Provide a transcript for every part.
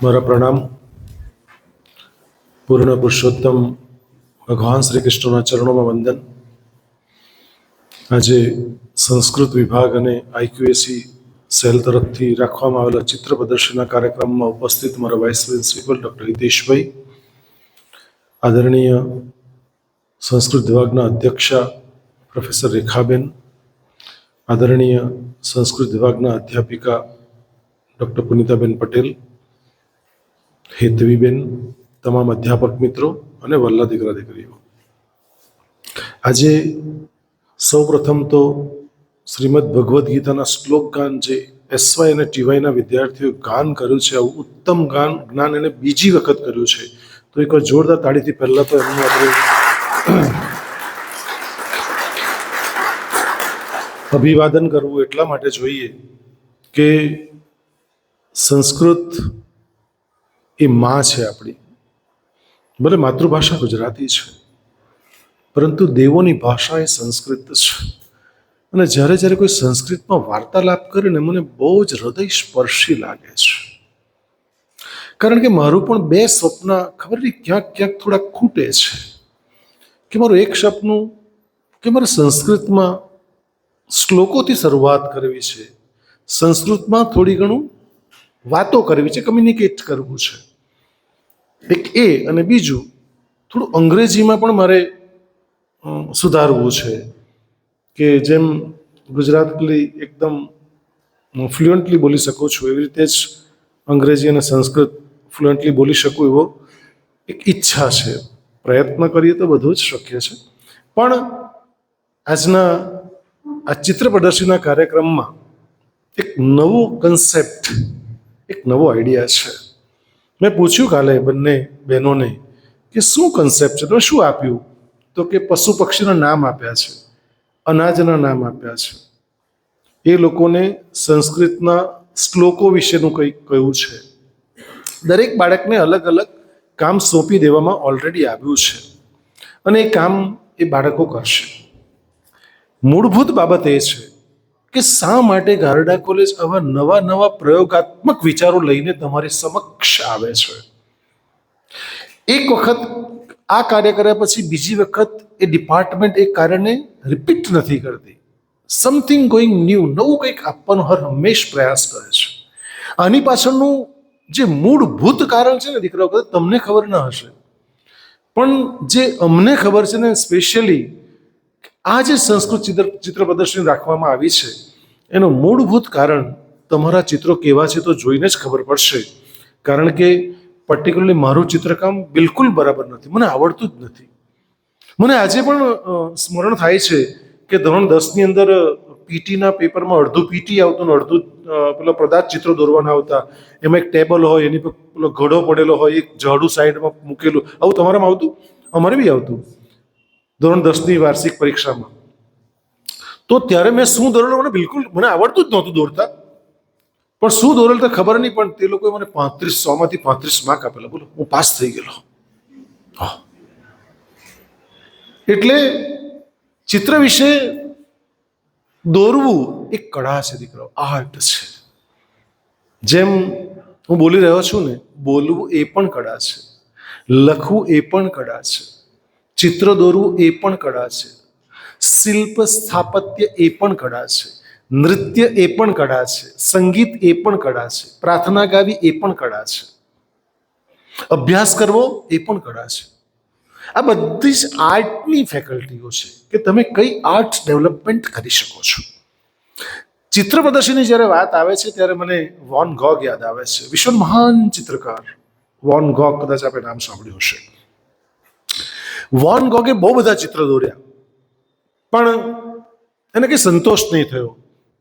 મારા પ્રણામ. પૂર્ણ પુરુષોત્તમ ભગવાન શ્રી કૃષ્ણના ચરણોમાં વંદન. આજે સંસ્કૃત વિભાગ અને આઈક્યુએસી સેલ તરફથી રાખવામાં આવેલા ચિત્ર પ્રદર્શનના કાર્યક્રમમાં ઉપસ્થિત મારા વાઇસ પ્રિન્સિપલ ડૉક્ટર હિતેશભાઈ, આદરણીય સંસ્કૃત વિભાગના અધ્યક્ષા પ્રોફેસર રેખાબેન, આદરણીય સંસ્કૃત વિભાગના અધ્યાપિકા ડૉક્ટર પુનિતાબેન પટેલ, હેતવીબેન, તમામ અધ્યાપક મિત્રો અને વલ્લા દીકરા દીકરીઓ, આજે સૌ પ્રથમ તો શ્રીમદ ભગવદ્ ગીતાના શ્લોક ગાન જે એસવાય અને ટીવાયના વિદ્યાર્થીઓ ગાન કર્યું છે, આવું ઉત્તમ જ્ઞાન એને બીજી વખત કર્યું છે, તો એકવાર જોરદાર તાળીથી પહેલા તો એમનું આપણે અભિવાદન કરવું એટલા માટે જોઈએ કે સંસ્કૃત એ માં છે આપણી. ભલે માતૃભાષા ગુજરાતી છે, પરંતુ દેવોની ભાષા એ સંસ્કૃત છે. અને જ્યારે જ્યારે કોઈ સંસ્કૃતમાં વાર્તાલાપ કરે ને મને બહુ જ હૃદય સ્પર્શી લાગે છે. કારણ કે મારું પણ બે સ્વપ્ન ખબર નહીં ક્યાંક ક્યાંક થોડા ખૂટે છે કે મારું એક સપનું કે મારે સંસ્કૃતમાં શ્લોકોથી શરૂઆત કરવી છે, સંસ્કૃતમાં થોડી ઘણું વાતો કરવી છે, કમ્યુનિકેટ કરવું છે, એક એ. અને બીજું થોડું અંગ્રેજીમાં પણ મારે સુધારવું છે કે જેમ ગુજરાતી એકદમ ફ્લુઅન્ટલી બોલી શકું છું એવી રીતે જ અંગ્રેજી અને સંસ્કૃત ફ્લુઅન્ટલી બોલી શકું એવો એક ઈચ્છા છે. પ્રયત્ન કરીએ તો બધું જ શક્ય છે. પણ આજના આ ચિત્ર પ્રદર્શનના કાર્યક્રમમાં એક નવો કન્સેપ્ટ, એક નવો આઈડિયા છે. મેં પૂછ્યું કાલે બંને બહેનોને કે શું કન્સેપ્ટ છે, તમે શું આપ્યું? તો કે પશુ પક્ષીના નામ આપ્યા છે, અનાજના નામ આપ્યા છે. એ લોકોને સંસ્કૃતના શ્લોકો વિશેનું કંઈક કહ્યું છે. દરેક બાળકને અલગ અલગ કામ સોંપી દેવામાં ઓલરેડી આવ્યું છે અને એ કામ એ બાળકો કરશે. મૂળભૂત બાબત એ છે કે શા માટે ગારડા કોલેજ આવા નવા નવા પ્રયોગાત્મક વિચારો લઈને તમારી સમક્ષ આવે છે. એક વખત આ કાર્ય કર્યા પછી બીજી વખત એ ડિપાર્ટમેન્ટ એ કાર્યને રિપીટ નથી કરતી. સમથિંગ ગોઈંગ ન્યૂ, નવું કંઈક આપવાનો હંમેશ પ્રયાસ કરે છે. આની પાછળનું જે મૂળભૂત કારણ છે ને દીકરાઓ, કદાચ તમને ખબર ન હશે, પણ જે અમને ખબર છે ને, સ્પેશિયલી આ જે સંસ્કૃત ચિત્ર પ્રદર્શની રાખવામાં આવી છે એનું મૂળભૂત કારણ તમારા ચિત્રો કેવા છે તો જોઈને જ ખબર પડશે. કારણ કે પર્ટિક્યુલરલી મારું ચિત્રકામ બિલકુલ બરાબર નથી, મને આવડતું જ નથી. મને આજે પણ સ્મરણ થાય છે કે ધોરણ 10ની અંદર પીટીના પેપરમાં અડધું પીટી આવતું ને અડધું પેલો પદાર્થ ચિત્રો દોરવાના આવતા. એમાં એક ટેબલ હોય, એની પર પેલો ઘડો પડેલો હોય, એક ઝાડુ સાઈડમાં મૂકેલું. આવું તમારામાં આવતું? અમારે બી આવતું ધોરણ 10ની વાર્ષિક પરીક્ષામાં. તો ત્યારે મેં શું દોરેલું મને બિલકુલ આવડતું જ નહોતું દોરતા, પણ શું દોરેલું તો ખબર નહીં, પણ તે લોકોએ મને 100માંથી 35 માર્ક આપેલા. બોલો, હું પાસ થઈ ગયેલો. એટલે ચિત્ર વિશે દોરવું એક કળા છે દીકરો, આર્ટ છે. જેમ હું બોલી રહ્યો છું ને, બોલવું એ પણ કળા છે, લખવું એ પણ કળા છે, ચિત્ર દોરવું એ પણ કળા છે, શિલ્પ સ્થાપત્ય એ પણ કળા છે, નૃત્ય એ પણ કળા છે, સંગીત એ પણ કળા છે, પ્રાર્થના ગાવી એ પણ કળા છે, અભ્યાસ કરવો એ પણ કળા છે. આ બધી જ આર્ટની ફેકલ્ટીઓ છે કે તમે કઈ આર્ટ ડેવલપમેન્ટ કરી શકો છો. ચિત્ર પ્રદર્શનની જ્યારે વાત આવે છે ત્યારે મને વોન ગોગ યાદ આવે છે. વિશ્વ મહાન ચિત્રકાર વોન ગોગ, કદાચ આપણે નામ સાંભળ્યું હશે. વોન ગોગે બહુ બધા ચિત્ર દોર્યા, પણ એને કંઈ સંતોષ નહીં થયો.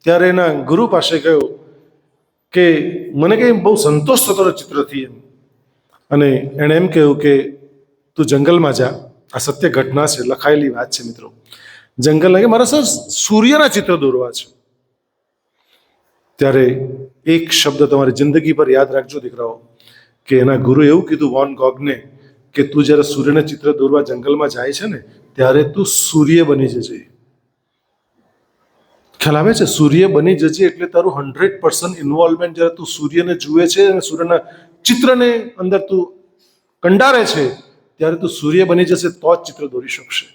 ત્યારે એના ગુરુ પાસે ગયો કે મને કંઈ બહુ સંતોષ થતો ચિત્રથી એમ. અને એણે એમ કહ્યું કે તું જંગલમાં જા. આ સત્ય ઘટના છે, લખાયેલી વાત છે મિત્રો. જંગલના કે મારા સર સૂર્યના ચિત્ર દોરવા છે. ત્યારે એક શબ્દ તમારી જિંદગી પર યાદ રાખજો દીકરાઓ, કે એના ગુરુ એવું કીધું વોન ગોગને કે તું જ્યારે સૂર્યના ચિત્ર દોરવા જંગલમાં જાય છે ને ત્યારે તું સૂર્ય બની જજે. ખ્યાલ આવે છે? સૂર્ય બની જજે એટલે તારું 100% ઇન્વોલ્વમેન્ટ જ્યારે તું સૂર્યને જુએ છે અને સૂર્યના ચિત્રને અંદર તું કંડારે છે ત્યારે તું સૂર્ય બની જશે તો જ ચિત્ર દોરી શકશે.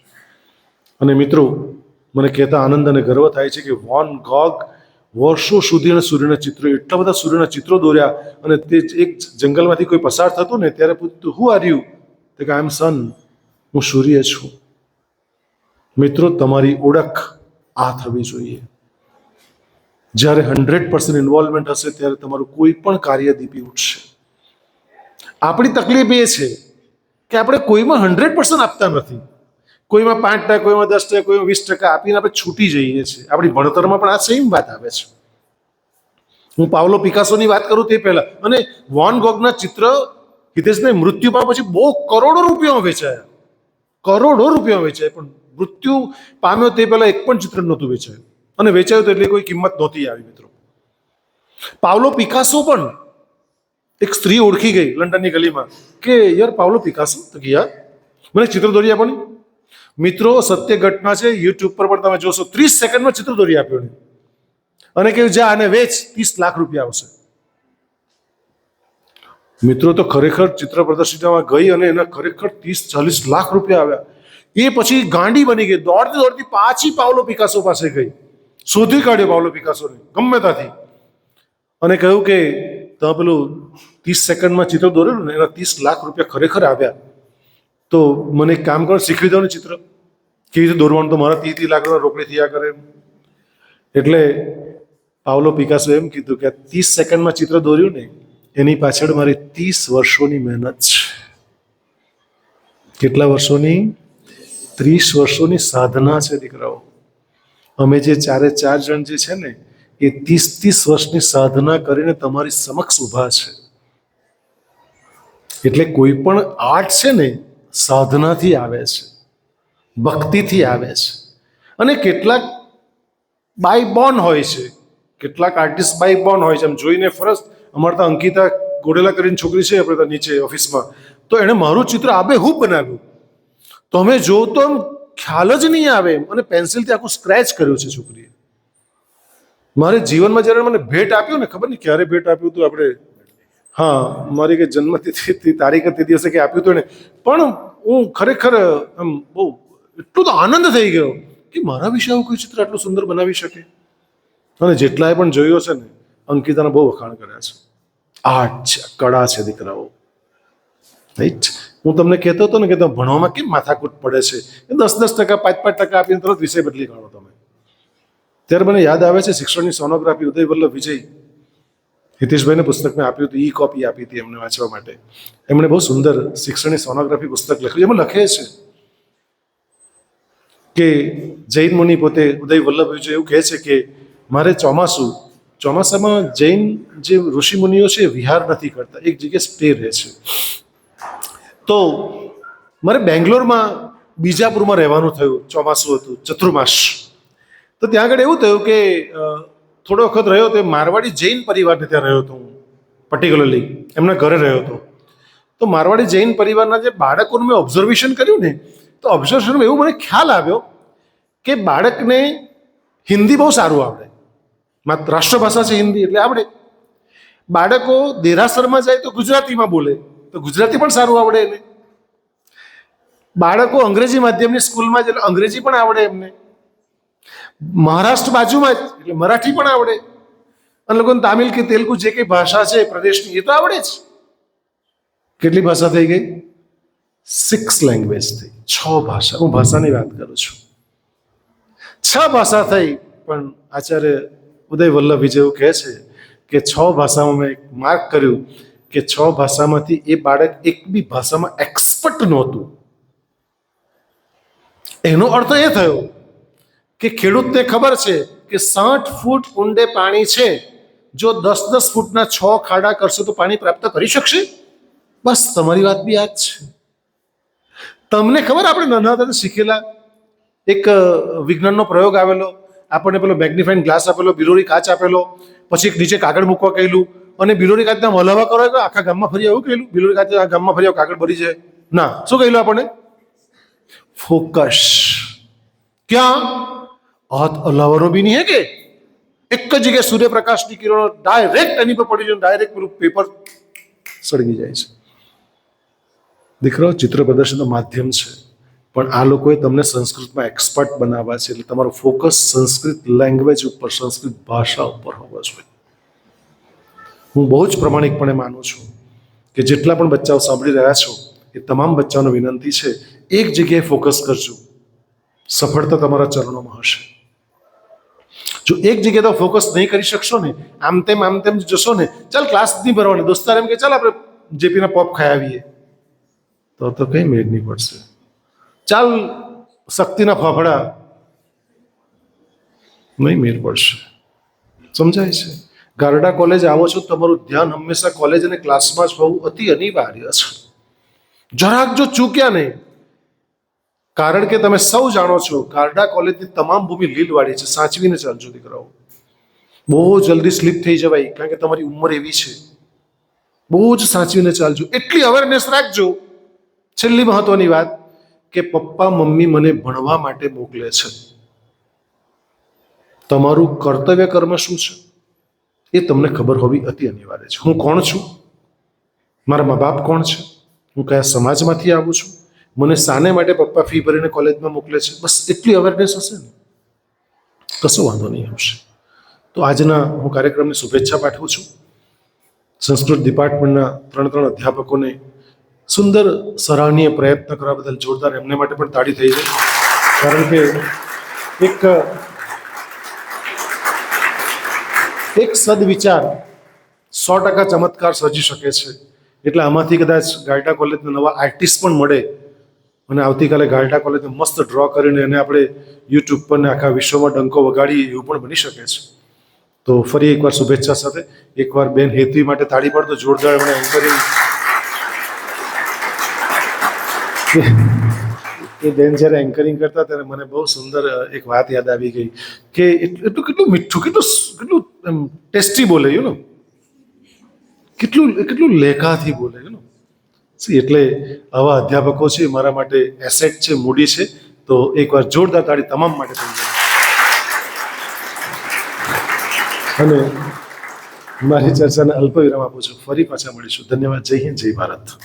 અને મિત્રો, મને કહેતા આનંદ અને ગર્વ થાય છે કે વોન ગોગ વર્ષો સુધી સૂર્યના ચિત્રો, એટલા બધા સૂર્યના ચિત્રો દોર્યા, અને તે એક જંગલમાંથી કોઈ પસાર થતું ને ત્યારે પૂછતું, હુ આર યુ? તો કે આઈ એમ સન, હું સૂર્ય છું. મિત્રો, તમારી ઓળખ આ થવી જોઈએ. જ્યારે 100% ઇન્વોલ્વમેન્ટ હશે ત્યારે તમારું કોઈ પણ કાર્ય દીપી ઉઠશે. આપણી તકલીફ એ છે કે આપણે કોઈમાં 100% આપતા નથી. કોઈમાં 5%, કોઈમાં 10%, કોઈમાં 20% આપીને આપણે છૂટી જઈએ છીએ. આપણી ભણતરમાં પણ આ સેમ વાત આવે છે. હું પાવલો પિકાસોની વાત કરું તે પહેલા, અને વોન ગોગના ચિત્ર હિતેશભાઈ મૃત્યુ પામ્યા પછી બહુ કરોડો રૂપિયામાં વેચાયા, પણ મૃત્યુ પામ્યો તે પહેલા એક પણ ચિત્ર નહોતું વેચાયું, અને વેચાયું તો એટલે કોઈ કિંમત નહોતી આવી. મિત્રો, પાવલો પિકાસો પણ એક સ્ત્રી ઓળખી ગઈ લંડનની ગલીમાં કે યાર પાવલો પિકાસો, તો કે યાર મને ચિત્ર દોરી આપવાની. મિત્રો, સત્ય ઘટના છે, યુટ્યુબ પર પણ તમે જોશો, 30 સેકન્ડમાં ચિત્ર દોરી આપ્યો ને, અને કહ્યું જા અને વેચ, 30 લાખ રૂપિયા આવશે. મિત્રો, તો ખરેખર ચિત્ર પ્રદર્શિતામાં ગઈ અને એના ખરેખર 30-40 લાખ રૂપિયા આવ્યા. એ પછી ગાંડી બની ગઈ, દોડતી દોડતી પાછી પાવલો પિકાસો પાસે ગઈ, શોધી કાઢ્યો પાવલો પિકાસોને ગમે ત્યાંથી, અને કહ્યું કે તમે પેલું 30 સેકન્ડમાં ચિત્ર દોરેલું ને એના 30 લાખ રૂપિયા ખરેખર આવ્યા, તો મને એક કામ કરો, શીખવી દો ને ચિત્ર કેવી રીતે દોરવાનું, તો મારા 30 લાખ રૂપિયા રોકડી થયા કરે. એટલે પાવલો પિકાસો એમ કીધું કે 30 સેકન્ડમાં ચિત્ર દોર્યું ને એની પાછળ મારી 30 વર્ષોની મહેનત છે. કેટલા વર્ષોની? 30 વર્ષોની સાધના છે દીકરાઓ. અમે જે 4 જણ જે છે ને એ 30 વર્ષની સાધના કરીને તમારી સમક્ષ ઊભા છે. એટલે કોઈ પણ આર્ટ છે ને સાધનાથી આવે છે, ભક્તિથી આવે છે. અને કેટલાક બાય બોર્ન હોય છે, કેટલાક આર્ટિસ્ટ બાય બોર્ન હોય છે. આમ જોઈને ફરજ, અમારે તો અંકિતા ગોડેલા કરીને છોકરી છે આપણે તો નીચે ઓફિસમાં, તો એણે મારું ચિત્ર આબેહૂબ બનાવ્યું, તો અમે જો તો આમ ખ્યાલ જ નહીં આવે એમ, અને પેન્સિલથી આખું સ્ક્રેચ કર્યું છે છોકરીએ. મારે જીવનમાં જ્યારે મને ભેટ આપ્યું ને, ખબર નહીં ક્યારે ભેટ આપ્યું હતું આપણે, હા મારી કે જન્મતિથિ તારીખ તે દિવસે કે આપ્યું હતું એને, પણ હું ખરેખર આમ બહુ એટલો તો આનંદ થઈ ગયો કે મારા વિશે આવું કોઈ ચિત્ર આટલું સુંદર બનાવી શકે. અને જેટલાએ પણ જોયો છે ને અંકિતાના બહુ વખાણ કર્યા છે. આર્ટ છે, કળા છે દીકરાઓ, રાઈટ. હું તમને કહેતો હતો ને કે તમે ભણવામાં કેમ માથાકૂટ પડે છે, 10% 5% આપીને તરત વિષય બદલી કાઢો તમે. ત્યારે મને યાદ આવે છે શિક્ષણની સોનોગ્રાફી ઉદય વલ્લભ વિજય હિતેશભાઈને પુસ્તક મેં આપ્યું હતું, કોપી આપી હતી એમને વાંચવા માટે. એમણે બહુ સુંદર શિક્ષણની સોનોગ્રાફી પુસ્તક લખ્યું. એમાં લખે છે કે જૈન મુનિ પોતે ઉદય વલ્લભ વિજય એવું કહે છે કે મારે ચોમાસામાં જૈન જે ઋષિ મુનિઓ છે વિહાર નથી કરતા, એક જગ્યાએ સ્ટે રહે છે. તો મારે બેંગ્લોરમાં બીજાપુરમાં રહેવાનું થયું, ચોમાસું હતું, ચતુર્માસ. તો ત્યાં આગળ એવું થયું કે થોડો વખત રહ્યો તો મારવાડી જૈન પરિવારને ત્યાં રહ્યો હતો હું, પર્ટિક્યુલરલી એમના ઘરે રહ્યો હતો. તો મારવાડી જૈન પરિવારના જે બાળકોનું મેં ઓબ્ઝર્વેશન કર્યું ને, તો ઓબ્ઝર્વેશનમાં એવું મને ખ્યાલ આવ્યો કે બાળકને હિન્દી બહુ સારું આવડે, માત્ર રાષ્ટ્રભાષા છે હિન્દી એટલે આવડે. બાળકો દેરાસરમાં જાય તો ગુજરાતીમાં બોલે તો ગુજરાતી પણ સારું આવડે એને. બાળકો અંગ્રેજી માધ્યમની સ્કૂલમાં જાય એટલે અંગ્રેજી પણ આવડે એમને. મહારાષ્ટ્ર બાજુમાં જ એટલે મરાઠી પણ આવડે. અને લોકોને તામિલ કે તેલુગુ જે કંઈ ભાષા છે પ્રદેશની એ તો આવડે જ. કેટલી ભાષા થઈ ગઈ? 6 લેંગ્વેજ થઈ, 6 ભાષા. હું ભાષાની વાત કરું છું. 6 ભાષા થઈ, પણ આચાર્ય ઉદય વલ્લભ વિજય એવું કહે છે કે 6 ભાષામાં મેં માર્ક કર્યું કે 6 ભાષામાંથી એ બાળક એક બી ભાષામાં એક્સપર્ટ નહોતું. એનો અર્થ એ થયો કે ખેડૂતને ખબર છે કે 60 ફૂટ ઊંડે પાણી છે, જો 10-10 ફૂટના 6 ખાડા કરશે તો પાણી પ્રાપ્ત કરી શકશે. બસ તમારી વાત બી આ જ છે. તમને ખબર આપણે નાના હતા શીખેલા એક વિજ્ઞાનનો પ્રયોગ આવેલો, આપણને પેલો મેગ્નિફાઇંગ ગ્લાસ આપેલો, બિલોરી કાચ આપેલો, પછી એક નીચે કાગળ મૂકવા કહેલું, અને બિલોરી કાચના હલાવા કરો આખા ગામમાં ફરી એવું કહેલું, બિલોરી કાચ આ ગામમાં ફરી કાગળ ભરી જાય ના. શું કહેલું આપણને? ફોકસ. ક્યાં? હાથ હલાવવાનો બી નહીં હે કે એક જ જગ્યાએ સૂર્યપ્રકાશની કિરણો ડાયરેક્ટ એની પર પડી જાય, ડાયરેક્ટ પેલું પેપર સળગી જાય છે. દીકરાઓ, ચિત્ર પ્રદર્શનનું માધ્યમ છે, પણ આ લોકોએ તમને સંસ્કૃતમાં એક્સપર્ટ બનાવવા છે. એટલે તમારો ફોકસ સંસ્કૃત લેંગ્વેજ ઉપર, સંસ્કૃત ભાષા ઉપર હોવો જોઈએ. હું બહુ જ પ્રમાણિકપણે માનું છું કે જેટલા પણ બચ્ચાઓ સાંભળી રહ્યા છો એ તમામ બચ્ચાઓને વિનંતી છે, એક જગ્યાએ ફોકસ કરજો, સફળતા તમારા ચરણોમાં હશે. જો એક જગ્યાએ તો ફોકસ નહીં કરી શકશો ને, આમ તેમ જશો ને, ચાલ ક્લાસ નહીં ભરવાનો, દોસ્તાર એમ કે ચાલ આપણે જેપીના પોપ ખાઈ આવીએ, તો કઈ મેળ નહીં પડશે. ચાલ શક્તિના ફાફડા, નહીં મેળ પડશે. સમજાય છે? ગારડા કોલેજ આવો છો, તમારું ધ્યાન હંમેશા કોલેજ અને ક્લાસમાં જ હોવું અતિ અનિવાર્ય છે. જરાક જો ચૂક્યા નહીં, કારણ કે તમે સૌ જાણો છો ગારડા કોલેજની તમામ ભૂમિ લીલવાળી છે. સાચવીને ચાલજો દીકરાઓ, બહુ જલ્દી સ્લીપ થઈ જવાય, કારણ કે તમારી ઉંમર એવી છે. બહુ જ સાચવીને ચાલજો. એટલી અવેરનેસ રાખજો. છેલ્લી મહત્વની વાત કે પપ્પા મમ્મી મને ભણવા માટે મોકલે છે, તમારું કર્તવ્ય કર્મ શું છે એ તમને ખબર હોવી અતિ અનિવાર્ય છે. હું કોણ છું, મારા મા બાપ કોણ છે, હું કયા સમાજમાંથી આવું છું, મને શાને માટે પપ્પા ફી ભરીને કોલેજમાં મોકલે છે, બસ એટલી અવેરનેસ હશે ને, કશો વાંધો નહીં આવશે. તો આજના હું કાર્યક્રમની શુભેચ્છા પાઠવું છું. સંસ્કૃત ડિપાર્ટમેન્ટના 3 અધ્યાપકોને સુંદર સરાહનીય પ્રયત્ન કરવા બદલ જોરદાર એમને માટે પણ તાળી થઈ જાય. કારણ કે એક સદવિચાર 100% ચમત્કાર સર્જી શકે છે. એટલે આમાંથી કદાચ ગારડા કોલેજના નવા આર્ટિસ્ટ પણ મળે અને આવતીકાલે ગારડા કોલેજને મસ્ત ડ્રો કરીને એને આપણે યુટ્યુબ પર ને આખા વિશ્વમાં ડંકો વગાડીએ, એવું પણ બની શકે છે. તો ફરી એકવાર શુભેચ્છા સાથે એકવાર બેન હેતવી માટે તાળી પાડતો જોરદાર. એમણે એન્કરિંગ, એ બેન જ્યારે એન્કરિંગ કરતા ત્યારે મને બહુ સુંદર એક વાત યાદ આવી ગઈ કે કેટલું મીઠું, કેટલું એમ ટેસ્ટી બોલે, યુ નો, કેટલું લેખાથી બોલે, યુ નો. એટલે આવા અધ્યાપકો છે મારા માટે એસેટ છે, મૂડી છે. તો એકવાર જોરદાર તાળી તમામ માટે થઈ જાય. અને મારી ચર્ચાને અલ્પ વિરામ આપું છું. ફરી પાછા મળીશું. ધન્યવાદ. જય હિન્દ, જય ભારત.